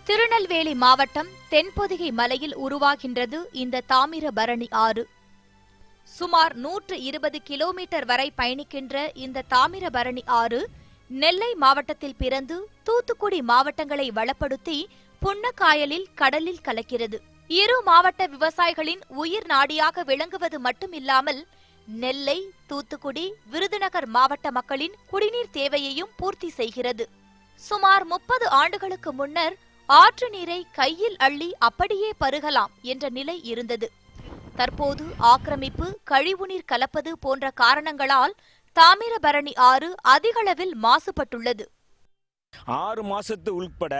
திருநெல்வேலி மாவட்டம் தென்பொதிகை மலையில் உருவாகின்றது இந்த தாமிரபரணி ஆறு. சுமார் 120 கிலோமீட்டர் வரை பயணிக்கின்ற இந்த தாமிரபரணி ஆறு நெல்லை மாவட்டத்தில் பிறந்து தூத்துக்குடி மாவட்டங்களை வளப்படுத்தி புன்னக்காயலில் கடலில் கலக்கிறது. இரு மாவட்ட விவசாயிகளின் உயிர் நாடியாக விளங்குவது மட்டுமில்லாமல் நெல்லை, தூத்துக்குடி, விருதுநகர் மாவட்ட மக்களின் குடிநீர் தேவையையும் பூர்த்தி செய்கிறது. சுமார் 30 ஆண்டுகளுக்கு முன்னர் ஆற்று நீரை கையில் அள்ளி அப்படியே பருகலாம் என்ற நிலை இருந்தது. தற்போது ஆக்கிரமிப்பு, கழிவுநீர் கலப்பது போன்ற காரணங்களால் தாமிரபரணி ஆறு அதிகளவில் மாசுபட்டுள்ளது. 6 மாசத்து உள்பட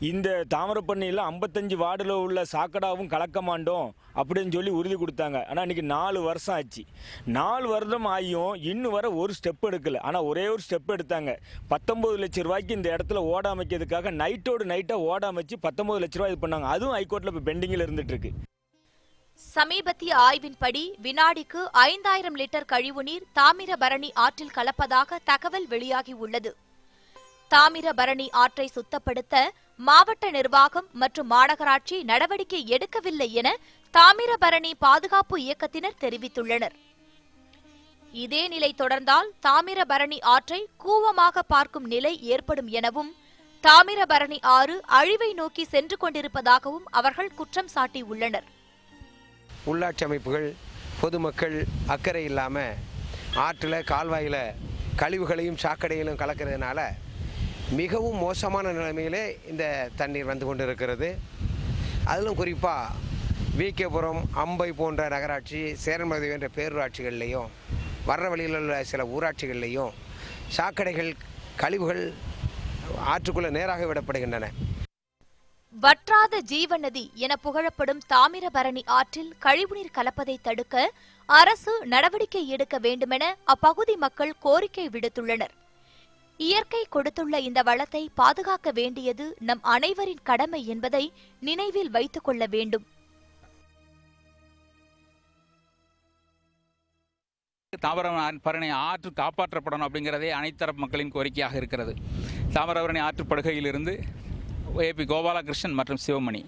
இந்த தாமிரபரணியில் 55 வார்டில் உள்ள சாக்கடாவும் கலக்க மாட்டோம் அப்படின்னு சொல்லி உறுதி கொடுத்தாங்க. ஆனால் இன்னைக்கு 4 வருஷம் ஆச்சு. 4 வருடம் ஆகியும் இன்னும் வர ஒரு ஸ்டெப் எடுக்கல. ஆனால் ஒரே ஒரு ஸ்டெப் எடுத்தாங்க. 19 லட்சம் ரூபாய்க்கு இந்த இடத்துல ஓட அமைக்கிறதுக்காக நைட்டோடு நைட்டாக ஓட அமைச்சு 19 லட்ச ரூபாய் இது பண்ணாங்க. அதுவும் ஹைகோர்ட்டில் இப்போ பெண்டிங்கில் இருந்துட்டு இருக்கு. சமீபத்திய ஆய்வின்படி வினாடிக்கு 5000 லிட்டர் கழிவுநீர் தாமிரபரணி ஆற்றில் கலப்பதாக தகவல் வெளியாகி உள்ளது. தாமிரபரணி ஆற்றை சுத்தப்படுத்த மாவட்ட நிர்வாகம் மற்றும் மாநகராட்சி நடவடிக்கை எடுக்கவில்லை என தாமிரபரணி பாதுகாப்பு இயக்கத்தினர் தெரிவித்துள்ளனர். இதே நிலை தொடர்ந்தால் தாமிரபரணி ஆற்றை கூவமாக பார்க்கும் நிலை ஏற்படும் எனவும் தாமிரபரணி ஆறு அழிவை நோக்கி சென்று கொண்டிருப்பதாகவும் அவர்கள் குற்றம் சாட்டியுள்ளனர். உள்ளாட்சி அமைப்புகள், பொதுமக்கள் அக்கறை இல்லாமல் ஆற்றில், கால்வாயில் கழிவுகளையும் சாக்கடையிலும் கலக்கிறதுனால மிகவும் மோசமான நிலைமையிலே இந்த தண்ணீர் வந்து கொண்டு இருக்கிறது. அதிலும் குறிப்பாக விகேபுரம், அம்பை போன்ற நகராட்சி, சேரன்மதி என்ற பேரூராட்சிகள்லேயும் வர்ற வழியில் உள்ள சில ஊராட்சிகள்லேயும் சாக்கடைகள், கழிவுகள் ஆற்றுக்குள்ளே நேராக விடப்படுகின்றன. வற்றாத ஜீவநதி என புகழப்படும் தாமிரபரணி ஆற்றில் கழிவுநீர் கலப்பதை தடுக்க அரசு நடவடிக்கை எடுக்க வேண்டுமென அப்பகுதி மக்கள் கோரிக்கை விடுத்துள்ளனர். இயற்கை கொடுத்துள்ள இந்த வளத்தை பாதுகாக்க வேண்டியது நம் அனைவரின் கடமை என்பதை நினைவில் வைத்துக் கொள்ள வேண்டும். தாமிரபரணி ஆற்று காப்பாற்றப்படணும் அப்படிங்கிறதே அனைத்து தரப்பு மக்களின் கோரிக்கையாக இருக்கிறது. தாமிரபரணி ஆற்று படுகையிலிருந்து ஏபி கோபாலகிருஷ்ணன் மற்றும் சிவமணி.